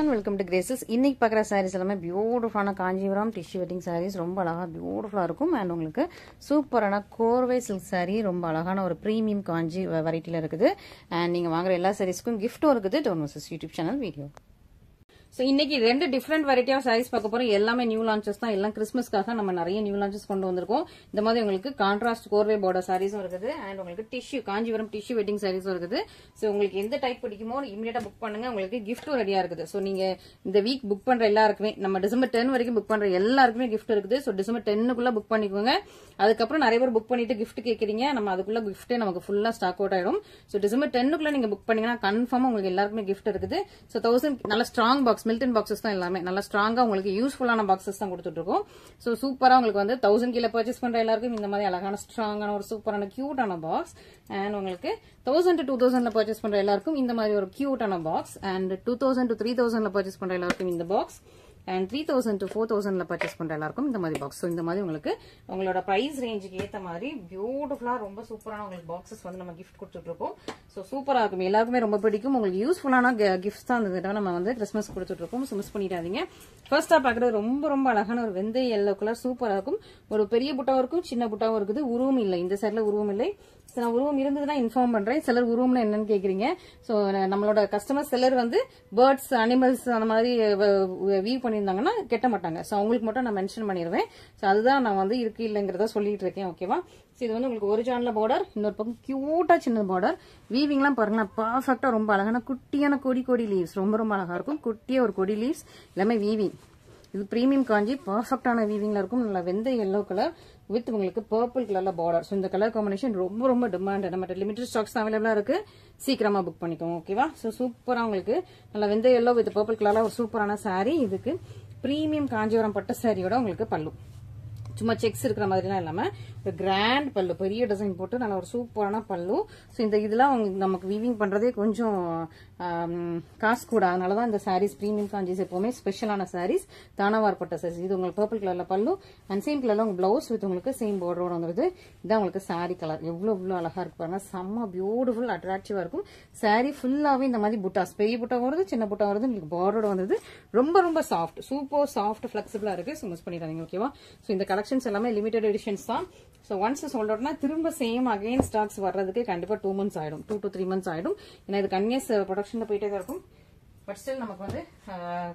everyone, welcome to Graces. இன்னைக்கு பார்க்குற sarees எல்லாமே பியூட்டிஃபுல்லான காஞ்சிபுரம் டிஷ்யூ வெட்டிங் sarees ரொம்ப அழகா பியூட்டிஃபுல்லா இருக்கும். அண்ட் உங்களுக்கு சூப்பரான கோர்வை சில்க் saree ரொம்ப அழகான ஒரு பிரீமியம் காஞ்சி வெரைட்டில இருக்குது. அண்ட் நீங்க வாங்குற எல்லா sareesக்கும் கிஃப்ட்டும் இருக்குது. Don't miss YouTube channel video. So இன்னைக்கு ரெண்டு டிஃபரெண்ட் வெரைட்டி ஆஃப் சாரீஸ் பார்க்க போறோம். எல்லாமே நியூ லான்ச்சஸ் தான். எல்லாம் கிறிஸ்மஸ்க்காக நம்ம நிறைய நியூ லான்ச்சஸ் கொண்டு வந்திருக்கோம். இந்த மாதிரி உங்களுக்கு கான்ட்ராஸ்ட் கோர்வே பார்டர் சாரீஸும் இருக்குது. அண்ட் உங்களுக்கு டிஷ்யூ காஞ்சிபுரம் டிஷ்யூ வெட்டிங் சாரீஸும் இருக்குது. சோ உங்களுக்கு எந்த டைப் பிடிக்குமோ இமிடியேட்டா புக் பண்ணுங்க. உங்களுக்கு கிஃப்ட்டும் ரெடியா இருக்குது. சோ நீங்க இந்த வீக் புக் பண்ற எல்லாருக்குமே நம்ம டிசம்பர் 10 வரைக்கும் புக் பண்ற எல்லாருக்குமே கிஃப்ட் இருக்குது. சோ டிசம்பர் 10க்குள்ள புக் பண்ணிக்கோங்க. அதுக்கப்புறம் நிறைய பேர் புக் பண்ணிட்டு கிஃப்ட் கேக்குறீங்க. நம்ம அதுக்குள்ள கிஃப்டே நமக்கு ஃபுல்லா ஸ்டாக் அவுட் ஆயிடும். சோ டிசம்பர் 10க்குள்ள நீங்க புக் பண்ணீங்கன்னா கன்ஃபார்மா உங்களுக்கு எல்லாருக்குமே கிஃப்ட் இருக்குது. சோ 1000 நல்ல ஸ்ட்ராங் பாக்ஸ் மில்டன் பாக்ஸஸ் தான் எல்லாமே நல்ல ஸ்ட்ராங்கா உங்களுக்கு யூஸ்ஃபுல்லான பாக்ஸஸ் தான் கொடுத்துட்டு இருக்கோம். சோ சூப்பரா உங்களுக்கு வந்து 1000 கீழ பர்ச்சேஸ் பண்ற எல்லாருக்கும் இந்த மாதிரி அழகான ஸ்ட்ராங்கான ஒரு சூப்பரான கியூட்டான பாக்ஸ். அண்ட் உங்களுக்கு 1000 to 2000ல பர்ச்சேஸ் பண்ற எல்லாருக்கும் இந்த மாதிரி ஒரு கியூட்டான பாக்ஸ். அண்ட் 2000 to 3000ல பர்ச்சேஸ் பண்ற எல்லாருக்கும் இந்த பாக்ஸ். அண்ட் 3000 to 4000ல பர்ச்சேஸ் பண்ற எல்லாருக்கும் இந்த மாதிரி பாக்ஸ். இந்த மாதிரி உங்களுக்கு உங்களோட பிரைஸ் ரேஞ்சுக்கு ஏத்த மாதிரி பியூட்டிஃபுல்லா ரொம்ப சூப்பரான உங்களுக்கு பாக்ஸஸ் வந்து நம்ம கிஃப்ட் கொடுத்துட்டு இருக்கோம். சோ சூப்பரா இருக்கும். எல்லாருக்குமே ரொம்ப பிடிக்கும். உங்களுக்கு யூஸ்ஃபுல்லான கிஃப்ட்ஸ் தான் இந்த நம்ம வந்து கிறிஸ்மஸ் கொடுத்துட்டு இருக்கோம். சோ மிஸ் பண்ணிடாதீங்க. ஃபர்ஸ்டா பாக்குறது ரொம்ப அழகான ஒரு வெந்தய எல்லோ கலர் சூப்பரா இருக்கும். ஒரு பெரிய புட்டாவும் இருக்கும், சின்ன புட்டாவும் இருக்குது. உருவம் இல்லை, இந்த சைட்ல உருவம் இல்லை. நான் உருவம் இருந்ததுன்னா இன்ஃபார்ம் பண்றேன். சிலர் உருவம்னா என்னன்னு கேக்குறீங்க. சோ நம்மளோட கஸ்டமர் சிலர் வந்து பேர்ட்ஸ் அனிமல்ஸ் அந்த மாதிரி வியூ பண்ணியிருந்தாங்கன்னா கெட்ட மாட்டாங்க. சோ அவங்களுக்கு மட்டும் நான் மென்ஷன் பண்ணிடுவேன். சோ அதுதான் நான் வந்து இருக்கு இல்லைங்கிறத சொல்லிட்டு இருக்கேன். ஓகேவா? சோ இது வந்து உங்களுக்கு ஒரு ஜான்ல பார்டர், இன்னொரு பக்கம் கியூட்டா சின்ன பார்டர். வீவிங்லாம் பாருங்க பர்ஃபெக்டா ரொம்ப அழகான குட்டியான கொடி லீவ்ஸ் ரொம்ப அழகா இருக்கும். குட்டியா ஒரு கொடி லீவ்ஸ் எல்லாமே வீவிங். இது பிரீமியம் காஞ்சி பர்ஃபெக்டான வீவிங்ல இருக்கும். நல்லா வெந்தய எல்லோ கலர் வித் உங்களுக்கு பர்பிள் கலர்ல பார்டர். சோ இந்த கலர் காம்பினேஷன் ரொம்ப டிமாண்ட். நம்ம லிமிடெட் ஸ்டாக்ஸ் அவைலபிளா இருக்கு. சீக்கிரமா புக் பண்ணிக்கோங்க. ஓகேவா? சோ சூப்பரா உங்களுக்கு நல்லா வெந்தய எல்லோ வித் பர்பிள் கலர்ல ஒரு சூப்பரான சாரீ. இதுக்கு பிரீமியம் காஞ்சிபுரம் பட்டு சாரியோட உங்களுக்கு பல்லு சும்மா செக்ஸ் இருக்கிற மாதிரிலாம் இல்லாம ஒரு கிராண்ட் பல்லு, பெரிய டிசைன் போட்டு நல்ல ஒரு சூப்பரான பல்லு. சோ இந்த இதெல்லாம் நமக்கு வீவிங் பண்றதே கொஞ்சம் காசு கூட. அதனாலதான் இந்த சாரீஸ் பிரீமியம் காஞ்சிஸ் எப்பவுமே ஸ்பெஷலான சாரீஸ். தானவார்பட்ட சாரீஸ். இது உங்களுக்கு பர்பிள் கலர்ல பல்லு அண்ட் சேம் கலர்ல உங்க பிளவுஸ் வித் உங்களுக்கு சேம் பார்டரோட வந்துருது. இதான் உங்களுக்கு சாரீ கலர். எவ்வளவு அழகா இருக்கு பாருங்க. செம்ம பியூட்டிஃபுல் அட்ராக்டிவா இருக்கும். சாரீ ஃபுல்லாவே இந்த மாதிரி புட்டாஸ், பெரிய புட்டா வருது, சின்ன புட்டா வருது, உங்களுக்கு பார்டரோட வந்தது. ரொம்ப சாஃப்ட், சூப்பர் சாஃப்ட் பிளெக்சிபிளா இருக்கு. சோ மிஸ் பண்ணிடாதீங்க. ஓகேவா? சோ இந்த கலெக்ஷன்ஸ் எல்லாமே லிமிடெட் எடிஷன்ஸ் தான். சோ ஒன்ஸ் சோல்ட் அவுட்னா திரும்ப சேம் அகைன் ஸ்டாக்ஸ் வர்றதுக்கு கண்டிப்பா 2 months ஆயிடும், 2 to 3 months ஆயிடும். ஏன்னா இது கன்னியஸ் ப்ரொடக்ஷன்ல போயிட்டே தான் இருக்கும். பட் ஸ்டில் நமக்கு வந்து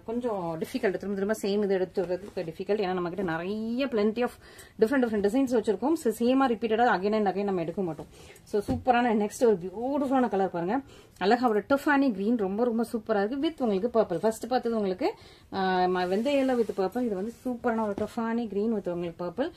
கொஞ்சம் டிஃபிகல்ட். திரும்ப சேம் இது எடுத்து வரதுக்கு டிஃபிகல்ட். ஏன்னா நம்ம கிட்ட நிறைய பிளென்டி ஆஃப் டிஃப்ரெண்ட் டிசைன்ஸ் வச்சிருக்கோம். சேமா ரிப்பீட்டடா அகைன் அண்ட் அகைன் நம்ம எடுக்க மாட்டோம். சோ சூப்பரான நெக்ஸ்ட் ஒரு பியூட்டிஃபுல்லான கலர் பாருங்க. அழகா ஒரு டிஃபானி கிரீன் ரொம்ப சூப்பரா இருக்கு. வித் உங்களுக்கு பர்பிள். ஃபர்ஸ்ட் பார்த்தது உங்களுக்கு வெந்தய வித் பர்பிள். இது வந்து சூப்பரான ஒரு டிஃபானி கிரீன் வித் உங்களுக்கு பர்பிள்.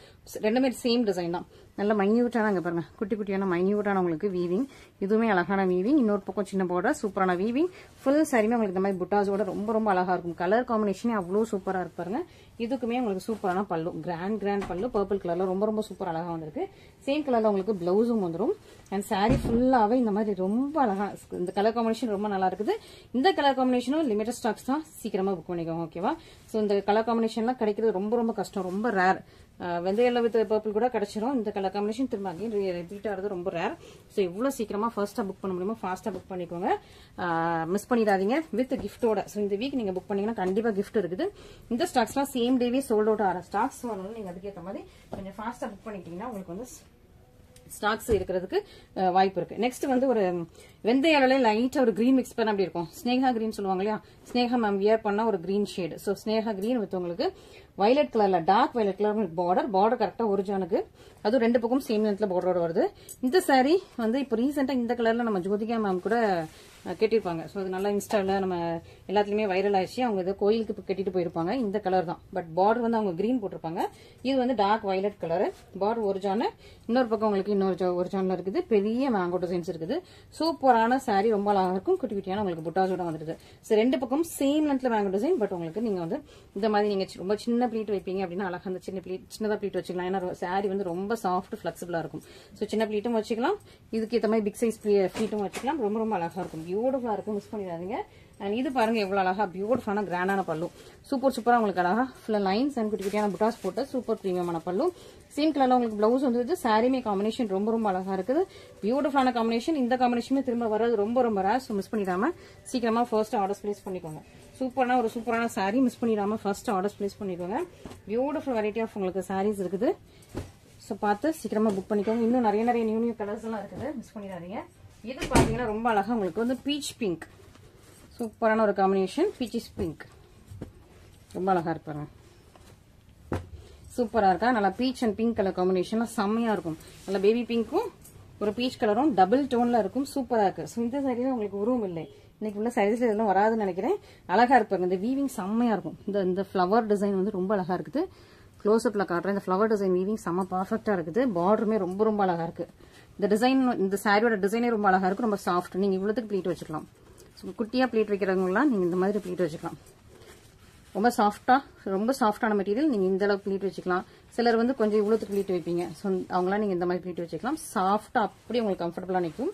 ரெண்டுமே சேம் டிசைன் தான். நல்ல மைன்யூட்டான அங்க பாருங்க குட்டியான மைன்யூட்டான உங்களுக்கு வீவிங். இதுவுமே அழகான வீவிங். இன்னொரு பக்கம் சின்ன பார்டர், சூப்பரான வீவிங். ஃபுல் சாரியுமே உங்களுக்கு இந்த மாதிரி புட்டாஸோட ரொம்ப அழகா இருக்கும். கலர் காம்பினேஷனே அவ்வளவு சூப்பரா இருக்கு பாருங்க. இதுக்குமே உங்களுக்கு சூப்பரான பல்லு, கிராண்ட் பல்லு பர்பிள் கலர்ல ரொம்ப சூப்பர் அழகா வந்திருக்கு. சேம் கலர்ல உங்களுக்கு பிளவுஸும் வந்துடும். அண்ட் சாரி ஃபுல்லாவே இந்த மாதிரி ரொம்ப அழகா. இந்த கலர் காம்பினேஷன் ரொம்ப நல்லா இருக்குது. இந்த கலர் காம்பினேஷனும் லிமிடெட் ஸ்டாக்ஸ் தான். சீக்கிரமா புக் பண்ணிக்கோங்க. ஓகேவா? சோ இந்த கலர் காம்பினேஷன்லாம் கிடைக்கிறது ரொம்ப கஷ்டம், ரொம்ப ரேர். வெந்தய எல்லோ வித் பர்பிள் கூட கிடைச்சிரும். இந்த கலர் காம்பினேஷன் திரும்ப அகைன் ரிப்பீட் ஆகிறது ரொம்ப ரேர். சோ இவ்வளவு சீக்கிரமா ஃபர்ஸ்டா புக் பண்ண முடியுமோ ஃபாஸ்டா புக் பண்ணிக்கோங்க. மிஸ் பண்ணிடாதீங்க வித் கிஃப்டோட. சோ இந்த வீக் நீங்க புக் பண்ணீங்கன்னா கண்டிப்பா கிஃப்ட் இருக்குது. இந்த ஸ்டாக்ஸ்லாம் சேம் டேவே சோல்ட் அவுட் ஆகிற ஸ்டாக்ஸ் வரணும். நீங்க அதுக்கேற்ற மாதிரி கொஞ்சம் ஃபாஸ்டா புக் பண்ணிட்டீங்கன்னா உங்களுக்கு வந்து ஸ்டாக்ஸ் இருக்கிறதுக்கு வாய்ப்பு இருக்கு. நெக்ஸ்ட் வந்து ஒரு வெந்தய இலையில லைட்டா ஒரு கிரீன் மிக்ஸ் பண்ண அப்படி இருக்கும். ஸ்னேகா கிரீன் சொல்லுவாங்க இல்லையா? ஸ்னேகா மேம் வியர் பண்ண ஒரு green shade. So Sneha green with உங்களுக்கு வயலட் கலர்ல டார்க் வயலட் கலர் பார்டர் கரெக்டா ஒரிஜினலுக்கு. அது ரெண்டு பக்கம் சேம் லென்த்ல பார்டரோட வருது. இந்த சாரி வந்து இப்போ ரீசெண்டா இந்த கலர்ல நம்ம ஜோதிகா மேம் கூட கட்டிருப்பாங்க. சோ அது நல்லா இன்ஸ்டால நம்ம எல்லாத்துலயுமே வைரல் ஆயிடுச்சு. அவங்க ஏதோ கோயிலுக்கு கட்டிட்டு போயிருப்பாங்க. இந்த கலர் தான். பட் பார்டர் வந்து அவங்க கிரீன் போட்டிருப்பாங்க. இது வந்து dark violet colour. Border original. இன்னொரு பக்கம் உங்களுக்கு இன்னொரு ஒரிஜினல் இருக்குது. பெரிய மேங்கோ டிசைன்ஸ் இருக்குது. சூப்பரான சாரி ரொம்ப அழகா இருக்கும். குட்டியான உங்களுக்கு புட்டாஸோட வந்துருது. சோ ரெண்டு பக்கம் சேம் லென்த்ல மேங்கோ டிசைன். பட் உங்களுக்கு நீங்க வந்து இந்த மாதிரி நீங்க ரொம்ப சின்ன ப்ளீட் வைப்பீங்க அப்படின்னா அழகா அந்த சின்னதா ப்ளீட் வச்சுக்கலாம். ஏன்னா சாரி வந்து ரொம்ப சாஃப்ட் பிளெக்சிபிளா இருக்கும். சோ சின்ன ப்ளீட்டும் வச்சுக்கலாம். இதுக்கு ஏற்ற மாதிரி பிக் சைஸ் ப்ளீட்டும் வச்சுக்கலாம். ரொம்ப அழகா இருக்கும். பியூட்டிஃபுல்லா இருக்கும். மிஸ் பண்ணிடாதீங்க. அண்ட் இது பாருங்க எவ்வளவு அழகா பியூட்டிஃபுல்லான கிராண்டான பல்லு. சூப்பரா உங்களுக்கு அழகா ஃபுல்லா லைன்ஸ் அண்ட் குட்டியான புட்டாஸ் போட்டு சூப்பர் பிரீமியமான பல்லு. சேம் கலர்ல உங்களுக்கு பிளவுஸ் வந்து சாரிமே காம்பினேஷன் ரொம்ப அழகா இருக்குது. பியூட்டிஃபுல்லான காம்பினேஷன். இந்த காம்பினேஷன் திரும்ப வர்றது ரொம்ப ரேர். சோ மிஸ் பண்ணிடாம சீக்கிரமா ஃபர்ஸ்ட் ஆர்டர்ஸ் பிளேஸ் பண்ணிக்கோங்க. சூப்பரான saree மிஸ் பண்ணிடாம ஃபர்ஸ்ட் ஆர்டர்ஸ் பிளேஸ் பண்ணிக்கோங்க. பியூட்டிஃபுல் வெரைட்டி ஆஃப் உங்களுக்கு sarees இருக்குது. ஸோ பார்த்து சீக்கிரமா புக் பண்ணிக்கோங்க. இன்னும் நிறைய நியூ கலர்ஸ் எல்லாம் இருக்குது, மிஸ் பண்ணிடாதீங்க. இது பாத்தீங்கன்னா ரொம்ப அழகா உங்களுக்கு வந்து பீச் பிங்க், சூப்பரான ஒரு காம்பினேஷன். பீச்சிஷ் பிங்க் ரொம்ப அழகா இருப்பாங்க, சூப்பரா இருக்கா. நல்லா beach and pink colour combination செம்மையா இருக்கும். நல்லா பேபி பிங்க்கும் ஒரு பீச் கலரும் டபுள் டோன்ல இருக்கும், சூப்பரா இருக்கு. ஸோ இந்த சாரியில உங்களுக்கு உருவம் இல்லை, இன்னைக்கு உள்ள சாரீஸ்ல இதெல்லாம் வராதுன்னு நினைக்கிறேன். அழகா இருப்பாங்க. இந்த வீவிங் செம்மையா இருக்கும். இந்த ஃபிளவர் டிசைன் வந்து ரொம்ப அழகா இருக்குது. க்ளோஸ்அப்ல காட்டுறேன். இந்த ஃபிளவர் டிசைன் வீவிங் செம்ம பர்ஃபெக்டா இருக்குது. பார்டருமே ரொம்ப அழகா இருக்கு. இந்த டிசைன், இந்த சாரியோட டிசைனே ரொம்ப அழகா இருக்கு, ரொம்ப சாஃப்ட். நீங்க இவ்வளவுக்கு ப்ளீட் வச்சுக்கலாம். குட்டியா ப்ளீட் வைக்கிறவங்கலாம் நீங்க இந்த மாதிரி ப்ளீட் வச்சுக்கலாம். ரொம்ப சாஃப்டான மெட்டீரியல். நீங்க இந்த அளவுக்கு ப்ளீட் வச்சுக்கலாம். சிலர் வந்து கொஞ்சம் இவ்வளவுக்கு ப்ளீட் வைப்பீங்க, ஸோ அவங்களாம் நீங்க இந்த மாதிரி ப்ளீட் வச்சுக்கலாம். சாஃப்டா அப்படியே உங்களுக்கு கம்ஃபர்டபுளா நிற்கும்.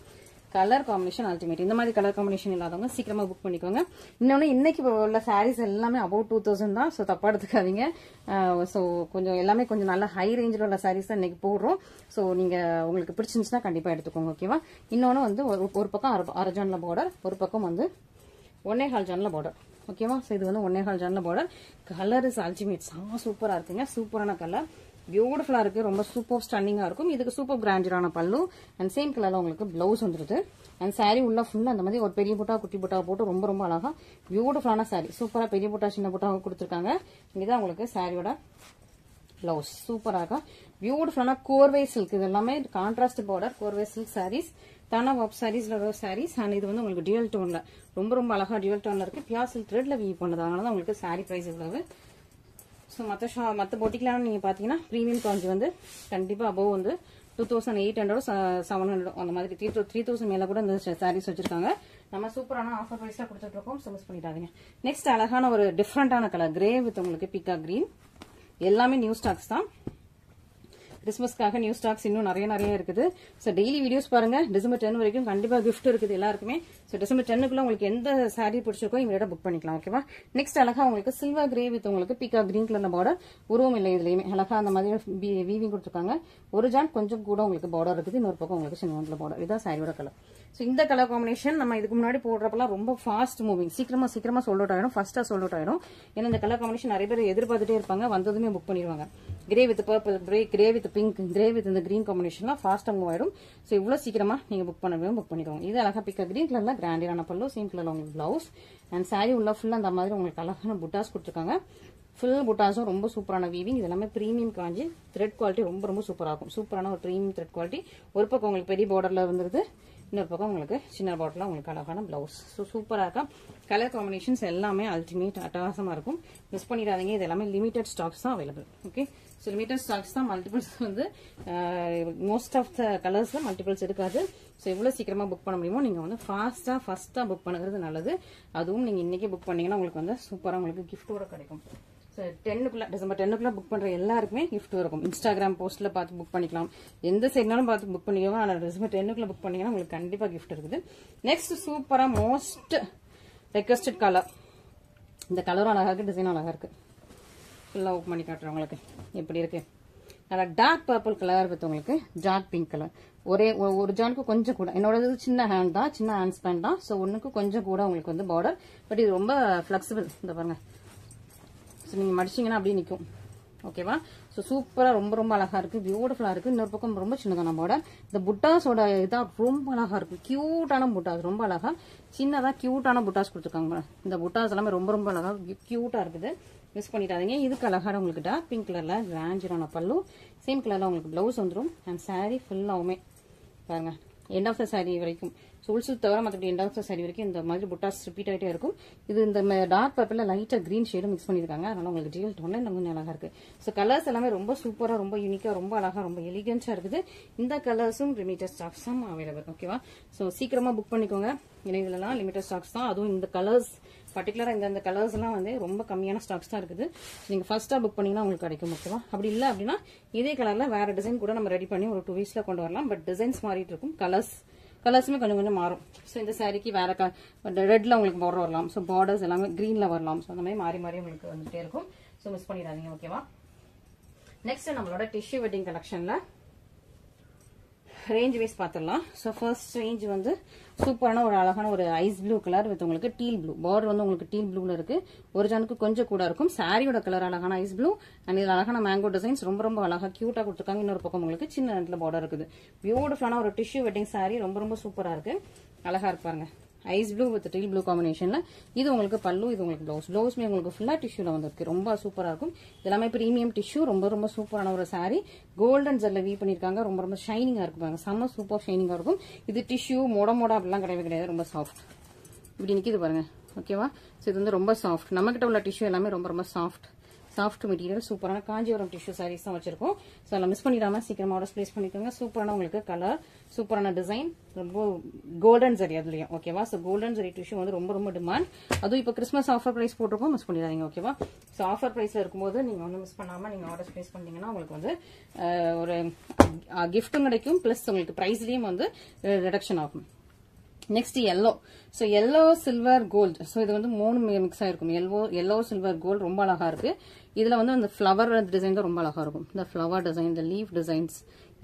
Colour combination ultimate. இந்த மாதிரி கலர் காம்பினேஷன் இல்லாதவங்க சீக்கிரமா புக் பண்ணிக்கோங்க. இன்னொன்னு, இன்னைக்கு உள்ள சாரீஸ் எல்லாமே அபவுட் 2000 தான். ஸோ தப்பா எடுத்துக்காதீங்க. ஸோ கொஞ்சம் எல்லாமே கொஞ்சம் நல்ல ஹை ரேஞ்சில் உள்ள சாரீஸ் தான் இன்னைக்கு போடுறோம். ஸோ நீங்க உங்களுக்கு பிடிச்சிருந்துச்சுன்னா கண்டிப்பா எடுத்துக்கோங்க. ஓகேவா. இன்னொன்னு வந்து ஒரு பக்கம் அரஜான்ல பார்டர், ஒரு பக்கம் வந்து 1.25 ஜான்ல பார்டர். ஓகேவா. ஸோ இது வந்து 1.25 ஜான்ல பார்டர். கலர் இஸ் அல்டிமேட், செம்ம சூப்பரா இருக்குங்க. சூப்பரான கலர், பியூட்டிஃபுல்லா இருக்கு. ரொம்ப சூப்பர் ஸ்டன்னிங்கா இருக்கும். இதுக்கு சூப்பர் கிராண்டியரான பல்லு அண்ட் சேம் கலர்ல உங்களுக்கு பிளவுஸ் வந்துருது. அண்ட் சாரி உள்ள ஃபுல்லா அந்த மாதிரி ஒரு பெரிய புட்டா குட்டி புட்டா போட்டு ரொம்ப அழகா பியூட்டிஃபுல்லான சாரி. சூப்பரா பெரிய புட்டா சின்ன புட்டா கொடுத்துருக்காங்க. இதுதான் உங்களுக்கு சாரியோட பிளவுஸ். சூப்பரா இருக்கா. பியூட்டிஃபுல்லான கோர்வே சில்க். இது எல்லாமே கான்ட்ராஸ்ட் பார்டர் கோர்வே சில்க் சாரீஸ். தானா வாப் சாரீஸ்ல வர சாரீஸ். அண்ட் இது வந்து உங்களுக்கு டியூவல் டோன்ல ரொம்ப அழகா டியூவல் டோன்ல இருக்கு. பியூர் சில்க் த்ரெட்ல வீவ் பண்ணது. அதனாலதான் உங்களுக்கு சாரி பிரைஸ் இவ்வளவு. ஸோ மற்ற பொட்டிக்கலாம் நீங்க பாத்தீங்கன்னா பிரீமியம் காஞ்சி வந்து கண்டிப்பா அபவ் வந்து 2800 700 அந்த மாதிரி 3000 மேல கூட இந்த சாரீஸ் வச்சிருக்காங்க. நம்ம சூப்பரான ஆஃபர் பிரைஸ்ல கொடுத்துட்டு இருக்கோம். ஸோ மிஸ் பண்ணிடாதீங்க. நெக்ஸ்ட் அழகான ஒரு டிஃப்ரெண்டான கலர் கிரே வித் உங்களுக்கு பீகா கிரீன். எல்லாமே நியூ ஸ்டாக்ஸ் தான். கிறிஸ்மஸ்க்காக நியூ ஸ்டாக்ஸ் இன்னும் நிறைய இருக்குது. ஸோ டெய்லி வீடியோஸ் பாருங்க. டிசம்பர் 10 வரைக்கும் கண்டிப்பா கிஃப்ட் இருக்குது எல்லாருக்குமே. ஸோ டிசம்பர் 10க்குள்ள உங்களுக்கு எந்த சாரீ பிடிச்சிருக்கோ இவங்க புக் பண்ணிக்கலாம். ஓகேவா. நெக்ஸ்ட் அழகா உங்களுக்கு சில்வர் கிரே வித் உங்களுக்கு பீகா கிரீன் கலர்ல பார்டர். உருவம் இல்லை இதுலயுமே அழகா அந்த மாதிரி வீவிங் கொடுத்துருக்காங்க. ஒரு ஜான் கொஞ்சம் கூட உங்களுக்கு பார்டர் இருக்குது. இன்னொரு பக்கம் உங்களுக்கு சின்ன பார்டர். இதான் சாரியோட கலர். ஸோ இந்த கலர் காம்பினேஷன் நம்ம இதுக்கு முன்னாடி போடுறப்பெல்லாம் ரொம்ப ஃபாஸ்ட் மூவிங், சீக்கிரமா சோல்ட் அவுட் ஆயிடும். ஃபர்ஸ்டா சோல்ட் அவுட் ஆயிடும். ஏன்னா இந்த கலர் காம்பினேஷன் நிறைய பேர் எதிர்பார்த்துட்டே இருப்பாங்க. வந்ததுமே புக் பண்ணிடுவாங்க. Grey with purple, grey with pink, grey with இந்த கிரீன் காம்பினேஷன்லாம் ஃபாஸ்டா மூவ் ஆயிடும். ஸோ இவ்வளவு சீக்கிரமா நீங்க புக் பண்ணிக்கோங்க. இது அழகா பிக்கா கிரீன் கலர்ல கிராண்டியரான பல்லு, சேம் கலர்ல உங்களுக்கு பிளவுஸ் அண்ட் சாரி உள்ள ஃபுல்லா அந்த மாதிரி உங்களுக்கு அழகான புட்டாஸ் கொடுத்துருக்காங்க. ஃபுல் புட்டாஸும் ரொம்ப சூப்பரான வீவிங். இது எல்லாமே பிரீமியம் காஞ்சி. த்ரெட் குவாலிட்டி ரொம்ப சூப்பரா இருக்கும். சூப்பரான ஒரு பிரீமியம் த்ரெட் குவாலிட்டி. ஒரு பக்கம் உங்களுக்கு பெரிய பார்டர்ல வந்துருது, இன்னொரு பக்கம் உங்களுக்கு சின்ன பாட்டில் உங்களுக்கு அழகான பிளவுஸ். ஸோ சூப்பராக இருக்கா. கலர் காம்பினேஷன்ஸ் எல்லாமே அல்டிமேட் அட்டகாசமாக இருக்கும். மிஸ் பண்ணிடாதீங்க. இது எல்லாமே லிமிடெட் ஸ்டாக்ஸ் தான் available. Okay. So limited stocks தான். மல்டிபிள்ஸ் வந்து மோஸ்ட் ஆஃப் த கலர்ஸ்ல மல்டிபிள்ஸ் இருக்காது. ஸோ எவ்வளோ சீக்கிரமா புக் பண்ண முடியுமோ நீங்க வந்து ஃபர்ஸ்டா புக் பண்ணுறது நல்லது. அதுவும் நீங்க இன்னைக்கு புக் பண்ணீங்கன்னா உங்களுக்கு வந்து சூப்பராக உங்களுக்கு கிஃப்டோட கிடைக்கும். ஸோ டிசம்பர் 10க்குள்ள புக் பண்ற எல்லாருக்குமே கிஃப்ட் இருக்கும். இன்ஸ்டாகிராம் போஸ்ட்ல பார்த்து புக் பண்ணிக்கலாம். எந்த சைட்னாலும் பார்த்து புக் பண்ணிக்கோங்க. ஆனால் டிசம்பர் 10க்குள்ள புக் பண்ணீங்கன்னா உங்களுக்கு கண்டிப்பா கிஃப்ட் இருக்குது. நெக்ஸ்ட் சூப்பரா மோஸ்ட் ரெக்வஸ்டட் கலர். இந்த கலரும் அழகா இருக்கு, டிசைன் அழகா இருக்கு. ஃபுல்லா ஓப்பன் பண்ணி காட்டுறேன் உங்களுக்கு எப்படி இருக்கு. நல்லா டார்க் பர்பிள் கலர் வித் உங்களுக்கு டார்க் பிங்க் கலர். ஒரு ஜானுக்கு கொஞ்சம் கூட, என்னோட சின்ன ஹேண்ட் தான், சின்ன ஹேண்ட் ஸ்பேன் தான். ஸோ ஒன்னுக்கு கொஞ்சம் கூட உங்களுக்கு வந்து பார்டர். பட் இது ரொம்ப பிளெக்சிபிள். இந்த பாருங்க, நீங்க மடிச்சீங்கன்னா அப்படியே நிக்கும். ஓகேவா. சோ சூப்பரா ரொம்ப அழகா இருக்கு, பியூட்டிஃபுல்லா இருக்கு. இன்னொரு பக்கம் ரொம்ப சின்னதான பார்டர். இந்த புட்டாஸோட இதா ரொம்ப அழகா இருக்கு. கியூட்டான புட்டாஸ், ரொம்ப அழகா சின்னதா கியூட்டான புட்டாஸ் கொடுத்துருக்காங்க. இந்த புட்டாஸ் எல்லாமே ரொம்ப அழகா கியூட்டா இருக்குது. மிஸ் பண்ணிடாதீங்க. இதுக்கு அழகான உங்களுக்கு டார்க் பிங்க் கலர்ல கிராண்டியரான பல்லு, சேம் கலர்ல உங்களுக்கு பிளவுஸ் வந்துடும். அண்ட் சாரி ஃபுல்லாவுமே பாருங்க எண்ட் ஆஃப் த சாரி வரைக்கும் சோல்சு தவிர மற்றபடி எண்ட் ஆஃப் த சாரி வரைக்கும் இந்த மாதிரி புட்டாஸ் ரிப்பீட் ஆகிட்டே இருக்கும். இது இந்த டார்க் பர்பிள்ல லைட்டா கிரீன் ஷேடும் மிக்ஸ் பண்ணிருக்காங்க. அதனால உங்களுக்கு டியூவல் டோன்ல இன்னும் கொஞ்சம் அழகா இருக்கு. ஸோ கலர்ஸ் எல்லாமே ரொம்ப சூப்பரா, ரொம்ப யூனிக்கா, ரொம்ப அழகா, ரொம்ப எலிகன்ஸா இருக்குது. இந்த கலர்ஸும் லிமிடெட் ஸ்டாக்ஸ் தான் அவைலபிள். ஓகேவா. ஸோ சீக்கிரமா புக் பண்ணிக்கோங்க. ஏன்னா இதுலலாம் லிமிடெட் ஸ்டாக்ஸ் தான். அதுவும் இந்த கலர்ஸ் பர்டிகுலரா இந்த கலர்ஸ் எல்லாம் வந்து ரொம்ப கம்மியான ஸ்டாக்ஸ் தான் இருக்குது. நீங்க ஃபர்ஸ்டா புக் பண்ணீங்கன்னா உங்களுக்கு கிடைக்கும். ஓகேவா. அப்படி இல்லை அப்படின்னா இதே கலர்ல வேற டிசைன் கூட நம்ம ரெடி பண்ணி ஒரு 2 வீக்ஸ்ல கொண்டு வரலாம். பட் டிசைன்ஸ் மாறிட்டு இருக்கும். கலர்ஸுமே கொஞ்சம் மாறும். ஸோ இந்த சாரிக்கு வேற ரெட்ல உங்களுக்கு பார்டர் வரலாம். ஸோ பார்டர்ஸ் எல்லாமே கிரீன்ல வரலாம். ஸோ அந்த மாதிரி மாறி உங்களுக்கு வந்துட்டே இருக்கும். ஸோ மிஸ் பண்ணிடாதீங்க. ஓகேவா. நெக்ஸ்ட் நம்மளோட டிஷ்யூ வெட்டிங் கலெக்ஷன்ல ரேஞ்ச் வைஸ் பார்த்துடலாம். ஸோ ஃபர்ஸ்ட் ரேஞ்ச் வந்து சூப்பரான ஒரு அழகான ஒரு ஐஸ் ப்ளூ கலர் வித் உங்களுக்கு டீல் ப்ளூ பார்டர் வந்து உங்களுக்கு டீல் ப்ளூல இருக்கு. ஒரிஜினலுக்கு கொஞ்சம் கூட இருக்கும். சாரியோட கலர் அழகான ஐஸ் ப்ளூ அண்ட் இதில் அழகான மேங்கோ டிசைன்ஸ் ரொம்ப ரொம்ப அழகா கியூட்டா கொடுத்துருக்காங்க. இன்னொரு பக்கம் உங்களுக்கு சின்ன இடத்துல பார்டர் இருக்குது. பியூட்டிஃபுல்லான ஒரு டிஷ்யூ வெட்டிங் சாரி ரொம்ப ரொம்ப சூப்பரா இருக்கு. அழகா இருக்கு பாருங்க. Ice blue with teal blue காம்பினேஷன்ல இது உங்களுக்கு பல்லு, இது உங்களுக்கு பிளவுஸ். பிளவுஸ்மே உங்களுக்கு ஃபுல்லா டிஷ்யூல வந்திருக்கு. ரொம்ப சூப்பரா இருக்கும். எல்லாமே பிரீமியம் டிஷ்யூ. ரொம்ப ரொம்ப சூப்பரான ஒரு சாரி. கோல்டன் ஜெல்ல வீ பண்ணிருக்காங்க. ரொம்ப ரொம்ப ஷைனிங்கா இருக்கு பாருங்க. செம்ம சூப்பர் ஷைனிங்கா இருக்கும். இது டிஷ்யூ மோட அப்படிலாம் கிடையவே கிடையாது. ரொம்ப சாஃப்ட் இப்படி நிக்குது பாருங்க. ஓகேவா? ஸோ இது வந்து ரொம்ப சாஃப்ட். நம்ம கிட்ட உள்ள டிஷ்யூ எல்லாமே ரொம்ப ரொம்ப சாஃப்ட் மெட்டீரியல். சூப்பரான காஞ்சிபுரம் டிஷ்யூ சாரீஸ் தான் வச்சிருக்கோம். ஸோ அதில் மிஸ் பண்ணிடாம சீக்கிரமா ஆர்டர் பிளேஸ் பண்ணிக்கோங்க. சூப்பரான உங்களுக்கு கலர், சூப்பரான டிசைன், ரொம்ப கோல்டன் ஜரி அதுலயும். ஓகேவா? ஸோ கோல்டன் ஜரி டிஷ்யூ வந்து ரொம்ப ரொம்ப டிமாண்ட். அதுவும் இப்போ கிறிஸ்மஸ் ஆஃபர் பிரைஸ் போட்டிருக்கோம். மிஸ் பண்ணிடாதீங்க. ஓகேவா? ஸோ ஆஃபர் பிரைஸ்ல இருக்கும்போது நீங்க வந்து மிஸ் பண்ணாம நீங்க ஆர்டர் பிளேஸ் பண்ணீங்கன்னா உங்களுக்கு வந்து ஒரு கிஃப்ட்டும் கிடைக்கும். பிளஸ் உங்களுக்கு பிரைஸ்லயும் வந்து ரிடக்ஷன் ஆகும். Next yellow. So yellow silver gold. So இது வந்து 3 மிக்ஸ் ஆயிருக்கும். எல்லோ சில்வர் கோல்டு ரொம்ப அழகா இருக்கு. இதுல வந்து அந்த ஃபிளவர் டிசைன் தான் ரொம்ப அழகா இருக்கும். இந்த ஃபிளவர் டிசைன், இந்த லீஃப் டிசைன்ஸ்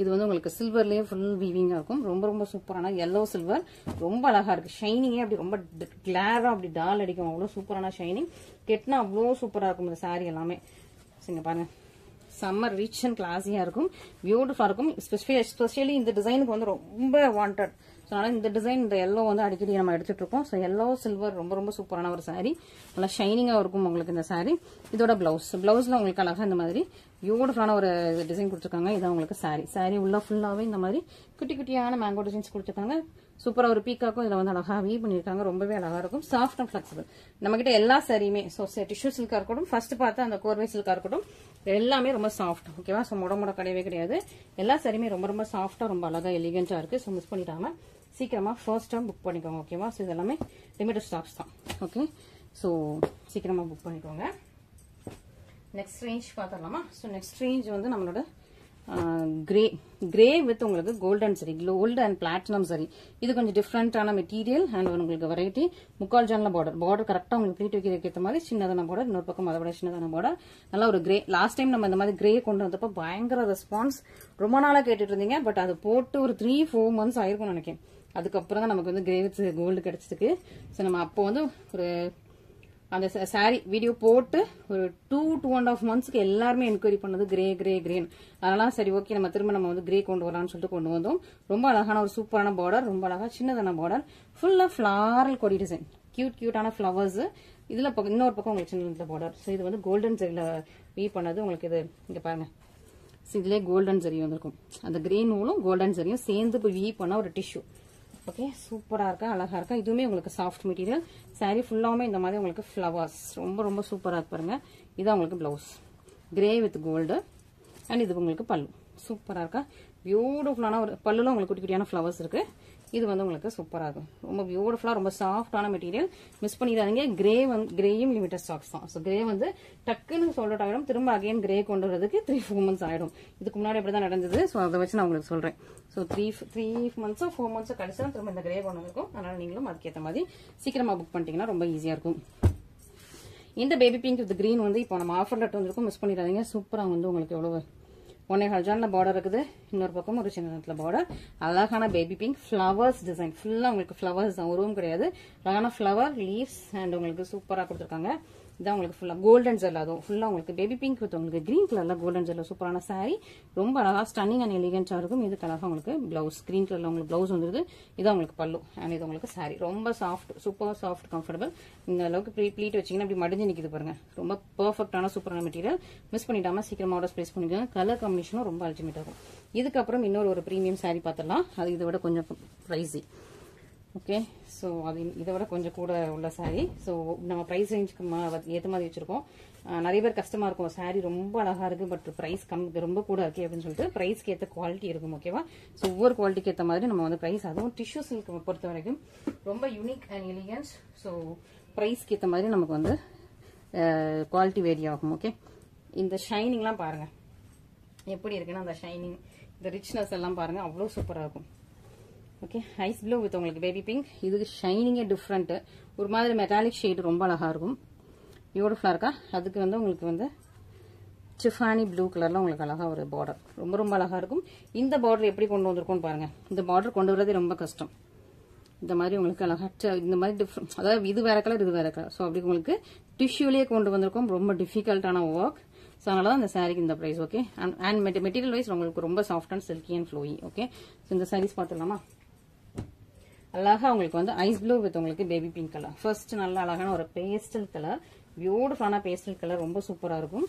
இது வந்து உங்களுக்கு சில்வர்லயே ஃபுல் வீவிங்கா இருக்கும். ரொம்ப ரொம்ப சூப்பரான எல்லோ சில்வர் ரொம்ப அழகா இருக்கு. ஷைனிங்கே அப்படி ரொம்ப கிளாரா அப்படி டால் அடிக்கும். அவ்வளவு சூப்பரான ஷைனிங். கெட்னா அவ்வளோ சூப்பரா இருக்கும் இந்த சாரி எல்லாமே. சரிங்க பாருங்க. சம்மர் ரிச் அண்ட் கிளாஸியா இருக்கும். பியூட்டிஃபுல்லா இருக்கும். எஸ்பெஷலி இந்த டிசைனுக்கு வந்து ரொம்ப வாண்டட். ஸோ அதனால இந்த டிசைன், இந்த எல்லோ வந்து அடிக்கடி நம்ம எடுத்துட்டு இருக்கோம். ஸோ எல்லோ சில்வர் ரொம்ப ரொம்ப சூப்பரான ஒரு சாரி. நல்லா ஷைனிங்கா இருக்கும் உங்களுக்கு இந்த சாரி. இதோட பிளவுஸ்ல உங்களுக்கு அழகா இந்த மாதிரி பியூட்டிஃபுல்லான ஒரு டிசைன் கொடுத்துருக்காங்க. இதான் உங்களுக்கு சாரி உள்ள ஃபுல்லாவே இந்த மாதிரி குட்டி குட்டியான மேங்கோ டிசைன்ஸ் கொடுத்துருக்காங்க. சூப்பரா ஒரு பீக்காக்கும் இதுல வந்து அழகா வீ பண்ணிருக்காங்க. ரொம்பவே அழகா இருக்கும். Soft and flexible. நம்ம கிட்ட எல்லா சாரியுமே டிஷ்யூ சில்கா இருக்கட்டும், ஃபர்ஸ்ட் பார்த்து அந்த கோர்வை சில்கா இருக்கட்டும், எல்லாமே ரொம்ப சாஃப்ட். ஓகேவா? ஸோ முட கிடையவே கிடையாது. எல்லா சாரியுமே ரொம்ப ரொம்ப சாஃப்டா ரொம்ப அழகா எலிகென்டா இருக்கு. ஸோ மிஸ் பண்ணிடாம சீக்கிரமா ஃபர்ஸ்ட் டைம் புக் பண்ணிக்கோங்க. ஓகேவா? ஸோ இது எல்லாமே லிமிடெட் ஸ்டாக்ஸ் தான். ஓகே, ஸோ சீக்கிரமா புக் பண்ணிக்கோங்க. நெக்ஸ்ட் ரேஞ்ச் பார்த்துடலாமா? ஸோ நெக்ஸ்ட் ரேஞ்ச் வந்து நம்மளோட கிரே வித் உங்களுக்கு கோல்டன் சரி, கோல்டு அண்ட் பிளாட்டினம் சரி. இது கொஞ்சம் டிஃப்ரெண்டான மெட்டீரியல் அண்ட் உங்களுக்கு வெரைட்டி. முக்கால் ஜான்ல பார்டர் கரெக்டா உங்களுக்கு ப்ளீட் வைக்கிறதுக்கு ஏற்ற மாதிரி சின்னதான பார்டர், இன்னொரு பக்கம் அதை விட சின்னதான பார்டர். நல்லா ஒரு கிரே. லாஸ்ட் டைம் நம்ம இந்த மாதிரி கிரே கொண்டு வந்தப்போ பயங்கர ரெஸ்பான்ஸ். ரொம்ப நாளா கேட்டுட்டு இருந்தீங்க. பட் அது போட்டு ஒரு 3-4 months ஆயிருக்கும்னு நினைக்கிறேன். அதுக்கப்புறம் தான் நமக்கு வந்து கிரே வித் கோல்டு கிடைச்சதுக்கு. ஸோ நம்ம அப்போ வந்து ஒரு அந்த சாரி வீடியோ போட்டு ஒரு 2-2.5 months எல்லாருமே என்கொயரி பண்ணது கிரேன்னு. அதனால சரி ஓகே நம்ம திரும்ப நம்ம வந்து கிரே கொண்டு வரலாம்னு சொல்லிட்டு கொண்டு வந்தோம். ரொம்ப அழகான ஒரு சூப்பரான பார்டர், ரொம்ப அழகா சின்னதான பார்டர், ஃபுல்லா ஃபிளாரல் கொடி டிசைன், கியூட்டான ஃபிளவர்ஸ். இதுல இன்னொரு பக்கம் உங்களுக்கு சின்ன பார்டர். ஸோ இது வந்து கோல்டன் ஜெரியில வீ பண்ணது. உங்களுக்கு இது இங்க பாருங்க. இதுலயே கோல்டன் ஜெரி வந்திருக்கும். அந்த கிரே நூலும் கோல்டன் ஜெரியும் சேர்ந்து வீ பண்ண ஒரு டிஷ்யூ. ஓகே, சூப்பரா இருக்கா, அழகா இருக்கா. இதுவுமே உங்களுக்கு சாஃப்ட் மெட்டீரியல். சாரி ஃபுல்லாவுமே இந்த மாதிரி உங்களுக்கு ஃபிளவர்ஸ் ரொம்ப ரொம்ப சூப்பரா இருக்கு பாருங்க. இதான் உங்களுக்கு blouse, grey with gold and இது உங்களுக்கு பல்லு. சூப்பரா இருக்கா, பியூட்டிஃபுல்லான ஒரு பல்லுல உங்களுக்கு குட்டி குட்டியான ஃபிளவர்ஸ் இருக்கு. இது வந்து உங்களுக்கு சூப்பரா இருக்கும். ரொம்ப பியூட்டிஃபுல்லா ரொம்ப சாஃப்டான மெட்டீரியல். மிஸ் பண்ணிடாதீங்க. கிரேயும் லிமிடெட் ஸ்டாக்ஸ் தான். ஸோ கிரே வந்து டக்குன்னு சோல்ட் ஆயிடும். திரும்ப அகைன் கிரே கொண்டு வரதுக்கு 3-4 months ஆயிடும். இதுக்கு முன்னாடி அப்படிதான் நடந்தது. ஸோ அதை வச்சு நான் உங்களுக்கு சொல்றேன். ஸோ 3 months 4 months கழிச்சு தான் திரும்ப இந்த கிரே கொண்டு வந்திருக்கும். அதனால நீங்களும் அதுக்கேற்ற மாதிரி சீக்கிரமா புக் பண்ணிட்டீங்கன்னா ரொம்ப ஈஸியா இருக்கும். இந்த பேபி பிங்க் வித் கிரீன் வந்து இப்போ நம்ம ஆஃபர் லெட்டர் வந்திருக்கும். மிஸ் பண்ணிடாதீங்க. சூப்பரா வந்து உங்களுக்கு எவ்வளவு 1.5 ஜான்ல பார்டர் இருக்குது. இன்னொரு பக்கம் ஒரு சின்ன நேரத்தில் பார்டர். அழகான பேபி பிங்க் ஃபிளவர்ஸ் டிசைன். ஃபுல்லா உங்களுக்கு ஃபிளவர்ஸ் தான், ஒரு ரூம் கிடையாது. அழகான ஃபிளவர் லீவ்ஸ் அண்ட் உங்களுக்கு சூப்பரா கொடுத்துருக்காங்க. இதான் உங்களுக்கு ஃபுல்லா கோல்டன் ஜெல். அதுவும் ஃபுல்லா உங்களுக்கு பேபி பிங்க் வித் உங்களுக்கு கிரீன் கலர்ல கோல்டன் ஜெல்ல சூப்பரான சாரி. ரொம்ப அழகா ஸ்டன்னிங் அண்ட் எலிகென்ட்டா இருக்கும். இதுக்கு அழகா உங்களுக்கு பிளவுஸ் கிரீன் கலர்ல உங்களுக்கு பிளவுஸ் வந்துருது. இதான் உங்களுக்கு பல்லு அண்ட் இது உங்களுக்கு சாரி. ரொம்ப சாஃப்ட், சூப்பர் சாஃப்ட், கம்ஃபர்டபுள். இந்த அளவுக்கு ப்ளீட் வச்சீங்கன்னா அப்படி மடிஞ்சு நிக்குது பாருங்க. ரொம்ப பெர்ஃபெக்டான சூப்பரான மெட்டீரியல். மிஸ் பண்ணிடாம சீக்கிரமா ஆர்டர் பிளேஸ் பண்ணிக்கோங்க. கலர் காம்பினேஷனும் ரொம்ப அல்டிமேட் ஆகும். இதுக்கப்புறம் இன்னொரு ஒரு பிரீமியம் சாரி பார்த்துடலாம். அது இதை விட கொஞ்சம் பிரைஸி. ஓகே, ஸோ அது இதை விட கொஞ்சம் கூட உள்ள சாரி. ஸோ நம்ம ப்ரைஸ் ரேஞ்சுக்கு ஏற்ற மாதிரி வச்சிருக்கோம். நிறைய பேர் கஷ்டமா இருக்கும், சாரி ரொம்ப அழகா இருக்கு பட் ப்ரைஸ் ரொம்ப கூட இருக்கு அப்படின்னு சொல்லிட்டு ப்ரைஸ்க்கு ஏற்ற குவாலிட்டி இருக்கும். ஓகேவா? ஸோ ஒவ்வொரு குவாலிட்டிக்கு ஏற்ற மாதிரி நம்ம வந்து ப்ரைஸ், அதுவும் டிஷ்யூ சில்க் பொறுத்த வரைக்கும் ரொம்ப யூனிக் அண்ட் எலிகன்ஸ். ஸோ ப்ரைஸ்க்கு ஏற்ற மாதிரி நமக்கு வந்து குவாலிட்டி வேரி ஆகும். ஓகே, இந்த ஷைனிங்லாம் பாருங்க எப்படி இருக்குன்னா, அந்த ஷைனிங், இந்த ரிச்னஸ் எல்லாம் பாருங்க, அவ்வளோ சூப்பராக இருக்கும். ஓகே, ஐஸ் ப்ளூ வித் உங்களுக்கு பேபி பிங்க். இதுக்கு ஷைனிங்கே டிஃப்ரெண்ட், ஒரு மாதிரி மெட்டாலிக் ஷேடு, ரொம்ப அழகா இருக்கும். பியூட்டிஃபுல்லா இருக்கா. அதுக்கு வந்து உங்களுக்கு வந்து சிஃபானி ப்ளூ கலர்ல உங்களுக்கு அழகா ஒரு பார்டர் ரொம்ப ரொம்ப அழகா இருக்கும். இந்த பார்டர் எப்படி கொண்டு வந்திருக்கோம்னு பாருங்க. இந்த பார்டர் கொண்டு வரதே ரொம்ப கஷ்டம். இந்த மாதிரி உங்களுக்கு அழகா இந்த மாதிரி டிஃப்ரெண்ட், அதாவது இது வேற கலர் இது வேற கலர். ஸோ அப்படி உங்களுக்கு டிஷ்யூலேயே கொண்டு வந்திருக்கோம். ரொம்ப டிஃபிகல்ட்டான ஒர்க். ஸோ அதனால தான் இந்த சாரிக்கு இந்த price. Okay. And material wise உங்களுக்கு ரொம்ப soft and silky and flowy. Okay. So இந்த சாரீஸ் பார்த்துடலாமா? அழகா உங்களுக்கு வந்து ஐஸ் ப்ளூ வித் உங்களுக்கு பேபி பிங்க் கலர். ஃபர்ஸ்ட் நல்ல அழகான ஒரு பேஸ்டல் கலர், பியூட்டிஃபுல்லான பேஸ்டல் கலர், ரொம்ப சூப்பரா இருக்கும்.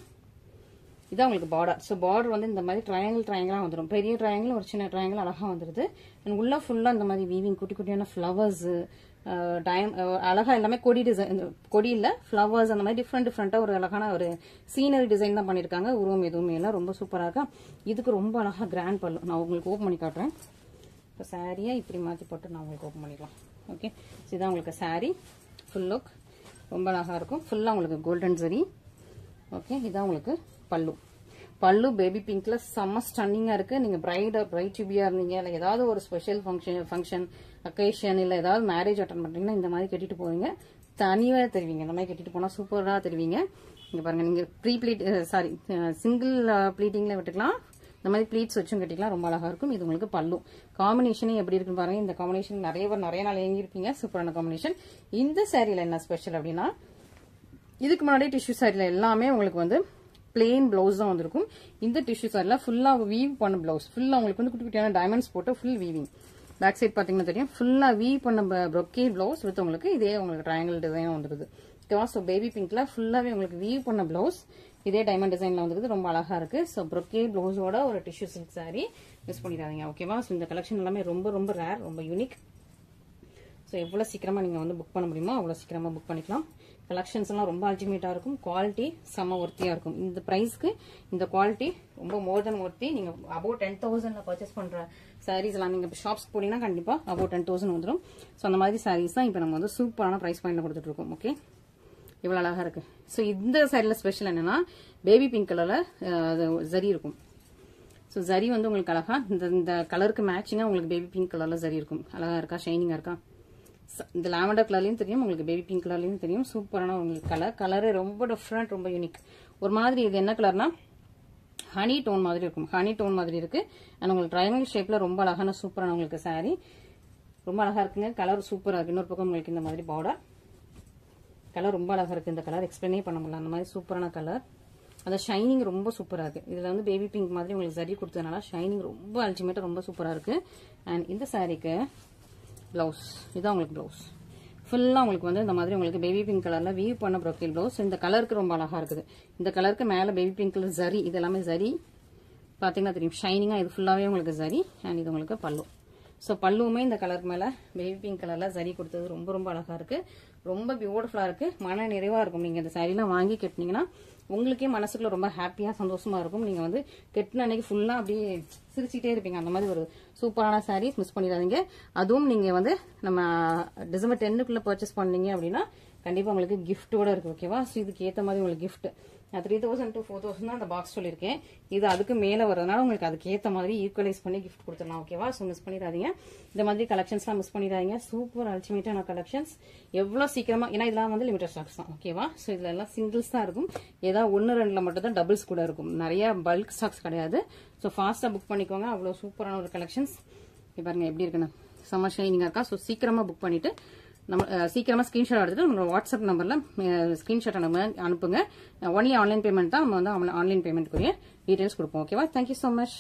இதான் உங்களுக்கு பார்டர். ஸோ பார்டர் வந்து இந்த மாதிரி ட்ரையாங்கிளா வந்துடும். பெரிய ட்ரையாங்கிள் ஒரு சின்ன ட்ரையாங்கிள் அழகா வந்துருது. அண்ட் உள்ள ஃபுல்லா இந்த மாதிரி வீவிங் குட்டி குட்டியான ஃபிளவர்ஸ், அழகா எல்லாமே கொடி டிசைன், கொடி இல்ல ஃபிளவர்ஸ், அந்த மாதிரி டிஃப்ரெண்டா ஒரு அழகான ஒரு சீனரி டிசைன் தான் பண்ணிருக்காங்க. உருவம் எதுவுமே இல்லை, ரொம்ப சூப்பரா இருக்கா. இதுக்கு ரொம்ப அழகா கிராண்ட் பல்லு. நான் உங்களுக்கு ஓப்பன் பண்ணி காட்டுறேன். இப்போ சாரியை இப்படி மாற்றி போட்டு நான் உங்களுக்கு ஓப்பன் பண்ணிக்கலாம். ஓகே. இதுதான் உங்களுக்கு சாரி ஃபுல் லுக். ரொம்ப அழகா இருக்கும். ஃபுல்லா உங்களுக்கு கோல்டன் ஜரி. ஓகே. இதான் உங்களுக்கு பல்லு. பல்லு பேபி பிங்க்ல செம்ம ஸ்டன்னிங்கா இருக்கு. நீங்க பிரைட் டியூபியா இருந்தீங்க, இல்ல ஏதாவது ஒரு ஸ்பெஷல் ஃபங்க்ஷன் அக்கேஷன், இல்ல ஏதாவது மேரேஜ் அட்டன் பண்றீங்கன்னா இந்த மாதிரி கட்டிட்டு போவீங்க, தனியா தெரிவிங்க. இந்த மாதிரி கட்டிட்டு போனா சூப்பரா தெரிவிங்க. இங்க பாருங்க, நீங்க சிங்கிள் ப்ளீட்டிங்ல விட்டுக்கலாம், இந்த மாதிரி ப்ளீட்ஸ் வச்சும் கட்டிக்கலாம். ரொம்ப அழகா இருக்கும். இது உங்களுக்கு பல்லு. காம்பினேஷனே எப்படி இருக்குன்னு பாருங்க. இந்த காம்பினேஷன் நிறைய நாள் ஏங்கிருப்பீங்க. சூப்பரான காம்பினேஷன். இந்த சாரியில என்ன ஸ்பெஷல் அப்படின்னா, இதுக்கு முன்னாடி டிஷ்யூ சாரியில எல்லாமே உங்களுக்கு வந்து பிளெயின் பிளவுஸ் தான் வந்திருக்கும். இந்த டிஷ்யூ சாரில ஃபுல்லா வீவ் பண்ண பிளவுஸ், ஃபுல்லா உங்களுக்கு வந்து குட்டி குட்டியான டைமண்ட்ஸ் போட்டு ஃபுல் வீவிங். பேக் சைட் பாத்தீங்கன்னா தெரியும், ஃபுல்லா வீவ் பண்ண ப்ரொக்கே பிளவுஸ் வித் உங்களுக்கு இதே உங்களுக்கு ட்ரையாங்கிள் டிசைன் வந்துருது. ஸோ பேபி பிங்க்ல ஃபுல்லாவே உங்களுக்கு வீவ் பண்ண பிளவுஸ் இதே டைமண்ட் டிசைன்ல வந்துருது. ரொம்ப அழகா இருக்கு. ஸோ ப்ரொக்கே பிளவுஸோட ஒரு டிஷ்யூ சில்க் சாரி மிஸ் பண்ணிடாதீங்க. ஓகேவா? ஸோ இந்த கலெக்ஷன் எல்லாமே ரொம்ப ரொம்ப ரேர், ரொம்ப யூனிக். ஸோ எவ்வளோ சீக்கிரமா நீங்க வந்து புக் பண்ண முடியுமோ அவ்வளோ சீக்கிரமா புக் பண்ணிக்கலாம். கலெக்ஷன்ஸ் எல்லாம் ரொம்ப அல்டிமேட்டா இருக்கும். குவாலிட்டி செம்ம ஒர்த்தியா இருக்கும். இந்த பிரைஸ்க்கு இந்த குவாலிட்டி ரொம்ப மோர் தென் ஒர்த்தி. நீங்க அபவுட் 10,000 பர்ச்சேஸ் பண்ற சாரீஸ் எல்லாம் நீங்க ஷாப்ஸ் போனீங்கன்னா கண்டிப்பா அபவுட் 10,000 வந்துடும். ஸோ அந்த மாதிரி சாரீஸ் தான் இப்போ நம்ம வந்து சூப்பரான பிரைஸ் பாயிண்ட்ல கொடுத்துட்டு இருக்கோம். ஓகே. இவ்வளவு அழகா இருக்கு. ஸோ இந்த சாரில ஸ்பெஷல் என்னன்னா, பேபி பிங்க் கலர்ல ஜரி இருக்கும். ஸோ ஜரி வந்து உங்களுக்கு அழகா இந்த கலருக்கு மேட்சிங்கா உங்களுக்கு பேபி பிங்க் கலர்ல ஜரி இருக்கும். அழகா இருக்கா? ஷைனிங்கா இருக்கா? இந்த லாவெண்டர் கலர்லயும் தெரியும், உங்களுக்கு பேபி பிங்க் கலர்லயும் தெரியும். சூப்பரான உங்களுக்கு கலரு ரொம்ப டிஃப்ரெண்ட், ரொம்ப யூனிக். ஒரு மாதிரி இது என்ன கலர்னா ஹனி டோன் மாதிரி இருக்கும். ஹனி டோன் மாதிரி இருக்கு. அண்ட் உங்களுக்கு ட்ரையாங்கிள் ஷேப்ல ரொம்ப அழகான சூப்பரான உங்களுக்கு சாரி. ரொம்ப அழகா இருக்குங்க. கலர் சூப்பரா இருக்கு. இன்னொரு பக்கம் உங்களுக்கு இந்த மாதிரி பார்டர். கலர் ரொம்ப அழகா இருக்கு. இந்த கலர் எக்ஸ்பிளைனே பண்ண முடியல, அந்த மாதிரி சூப்பரான கலர். அந்த ஷைனிங் ரொம்ப சூப்பரா இருக்கு. இதுல வந்து பேபி பிங்க் மாதிரி உங்களுக்கு ஜரி கொடுத்ததுனால ஷைனிங் ரொம்ப அல்டிமேட்டா ரொம்ப சூப்பரா இருக்கு. அண்ட் இந்த சாரிக்கு பிளவுஸ், இதுதான் உங்களுக்கு பிளவுஸ். ஃபுல்லா உங்களுக்கு வந்து இந்த மாதிரி உங்களுக்கு பேபி பிங்க் கலர்ல வீவ் பண்ண ப்ரோக்கேல் பிளவுஸ். இந்த கலருக்கு ரொம்ப அழகா இருக்குது. இந்த கலருக்கு மேல பேபி பிங்க் கலர் ஜரி, இது எல்லாமே ஜரி பாத்தீங்கன்னா தெரியும், ஷைனிங்கா. இது ஃபுல்லாவே உங்களுக்கு ஜரி. அண்ட் இது உங்களுக்கு பல்லு. ஸோ பல்லுவுமே இந்த கலருக்கு மேல பேபி பிங்க் கலர்ல ஜரி கொடுத்தது ரொம்ப ரொம்ப அழகா இருக்கு. ரொம்ப பியூட்டிஃபுல்லா இருக்கு. மன நிறைவா இருக்கும். நீங்க இந்த சாரீலாம் வாங்கி கட்டினீங்கன்னா உங்களுக்கே மனசுக்குள்ள ரொம்ப ஹாப்பியா சந்தோஷமா இருக்கும். நீங்க வந்து கெட்டின அன்னைக்கு ஃபுல்லா அப்படியே சிரிச்சுட்டே இருப்பீங்க. அந்த மாதிரி ஒரு சூப்பரான சாரீஸ் மிஸ் பண்ணிடாதீங்க. அதுவும் நீங்க வந்து நம்ம டிசம்பர் 10க்குள்ள பர்ச்சேஸ் பண்ணீங்க அப்படின்னா கண்டிப்பா உங்களுக்கு கிஃப்டோட இருக்கு. ஓகேவா? ஸோ இதுக்கு ஏத்த மாதிரி உங்களுக்கு கிஃப்ட் 3,000 to 4,000 தான் அந்த பாக்ஸ் சொல்லியிருக்கேன். இது அதுக்கு மேல வரதுனால உங்களுக்கு அதுக்கு ஏத்த மாதிரி ஈக்குவலைஸ் பண்ணி கிஃப்ட் கொடுத்துடலாம். ஓகேவா? ஸோ மிஸ் பண்ணிடாதீங்க. இந்த மாதிரி கலெக்ஷன்ஸ்லாம் மிஸ் பண்ணிடாதீங்க. சூப்பர் அல்டிமேட்டான கலெக்ஷன்ஸ். எவ்வளவு சீக்கிரமா, ஏன்னா இதெல்லாம் வந்து லிமிடெட் ஸ்டாக்ஸ் தான். ஓகேவா? ஸோ இதுல எல்லாம் சிங்கிள்ஸ் தான் இருக்கும். ஏதாவது 1-2 மட்டும் தான் டபுள்ஸ் கூட இருக்கும். நிறைய பல்க் ஸ்டாக்ஸ் கிடையாது. ஸோ ஃபாஸ்டா புக் பண்ணிக்கோங்க. அவ்வளவு சூப்பரான ஒரு கலெக்ஷன்ஸ். பாருங்க எப்படி இருக்குன்னு, செம்ம ஷைனிங்கா இருக்கா. ஸோ சீக்கிரமா புக் பண்ணிட்டு நம்ம சீக்கிரமா ஸ்கிரீன்ஷாட் எடுத்துட்டு நம்ம வாட்ஸ்அப் நம்பர்ல ஸ்கிரீன்ஷாட் அனுப்புங்க. ஒன்லி ஆன்லைன் பேமெண்ட் தான். நம்ம வந்து ஆன்லைன் பேமெண்ட்க்குரிய டீடைல்ஸ் கொடுப்போம். ஓகேவா? Thank you so much.